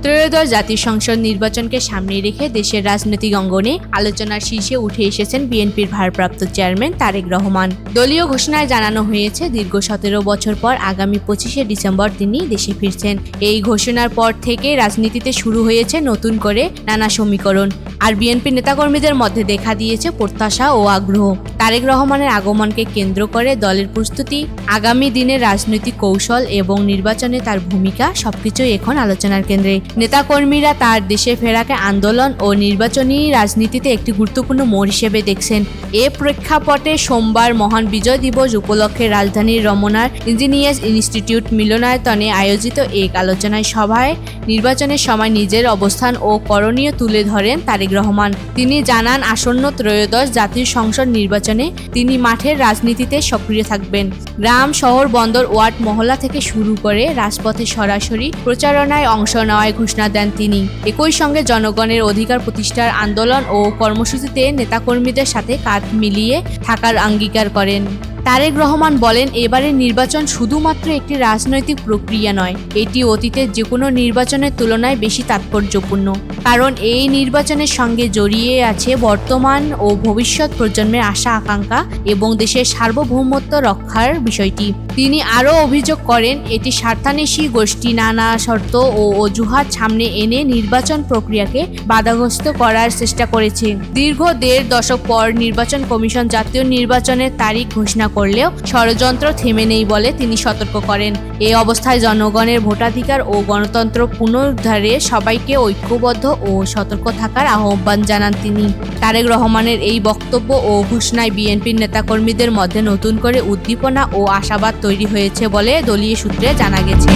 ত্রয়োদশ জাতীয় সংসদ নির্বাচনকে সামনে রেখে দেশের রাজনৈতিক অঙ্গনে আলোচনার শীর্ষে উঠে এসেছেন বিএনপির ভারপ্রাপ্ত চেয়ারম্যান তারেক রহমান। দলীয় ঘোষণায় জানানো হয়েছে, দীর্ঘ 17 বছর পর আগামী 25শে ডিসেম্বর তিনি দেশে ফিরছেন। এই ঘোষণার পর থেকে রাজনীতিতে শুরু হয়েছে নতুন করে নানা সমীকরণ, আর বিএনপি নেতাকর্মীদের মধ্যে দেখা দিয়েছে প্রত্যাশা ও আগ্রহ। তারেক রহমানের আগমনকে কেন্দ্র করে দলের প্রস্তুতি, আগামী দিনের রাজনৈতিক কৌশল এবং নির্বাচনে তার ভূমিকা সবকিছুই এখন আলোচনার কেন্দ্রে। নেতাকর্মীরা তার দেশে ফেরাকে আন্দোলন ও নির্বাচনী রাজনীতিতে একটি গুরুত্বপূর্ণ মোড় হিসেবে দেখছেন। এ প্রেক্ষাপটে সোমবার মহান বিজয় দিবস উপলক্ষে রাজধানীর রমনার ইঞ্জিনিয়ার্স ইনস্টিটিউট মিলনায়তনে আয়োজিত এক আলোচনায় সভায় নির্বাচনের সময় নিজের অবস্থান ও করণীয় তুলে ধরেন তারেক রহমান। তিনি জানান, আসন্ন ত্রয়োদশ জাতীয় সংসদ নির্বাচনে তিনি মাঠের রাজনীতিতে সক্রিয় থাকবেন। গ্রাম, শহর, বন্দর, ওয়ার্ড, মহল্লা থেকে শুরু করে রাজপথে সরাসরি প্রচারণায় অংশ নেওয়ার ঘোষণা দেন তিনি। একই সঙ্গে জনগণের অধিকার প্রতিষ্ঠার আন্দোলন ও কর্মসূচিতে নেতাকর্মীদের সাথে কাঁধ মিলিয়ে থাকার অঙ্গীকার করেন। তারেক রহমান বলেন, এবারের নির্বাচন শুধুমাত্র একটি রাজনৈতিক প্রক্রিয়া নয়, এটি অতীতের যে কোনো নির্বাচনের তুলনায় বেশি তাৎপর্যপূর্ণ। কারণ এই নির্বাচনের সঙ্গে জড়িয়ে আছে বর্তমান ও ভবিষ্যৎ প্রজন্মের আশা আকাঙ্ক্ষা এবং দেশের সার্বভৌমত্ব রক্ষার বিষয়টি। তিনি আরও অভিযোগ করেন, এটি স্বার্থান্বেষী গোষ্ঠী নানা শর্ত ও অজুহাত সামনে এনে নির্বাচন প্রক্রিয়াকে বাধাগ্রস্ত করার চেষ্টা করেছে। দীর্ঘ 1.5 দশক পর নির্বাচন কমিশন জাতীয় নির্বাচনের তারিখ ঘোষণা করলেও ষড়যন্ত্র থেমে নেই বলে তিনি সতর্ক করেন। এই অবস্থায় জনগণের ভোটাধিকার ও গণতন্ত্র পুনরুদ্ধারে সবাইকে ঐক্যবদ্ধ ও সতর্ক থাকার আহ্বান জানান তিনি। তারেক রহমানের এই বক্তব্য ও ঘোষণায় বিএনপির নেতাকর্মীদের মধ্যে নতুন করে উদ্দীপনা ও আশাবাদ তৈরি হয়েছে বলে দলীয় সূত্রে জানা গেছে।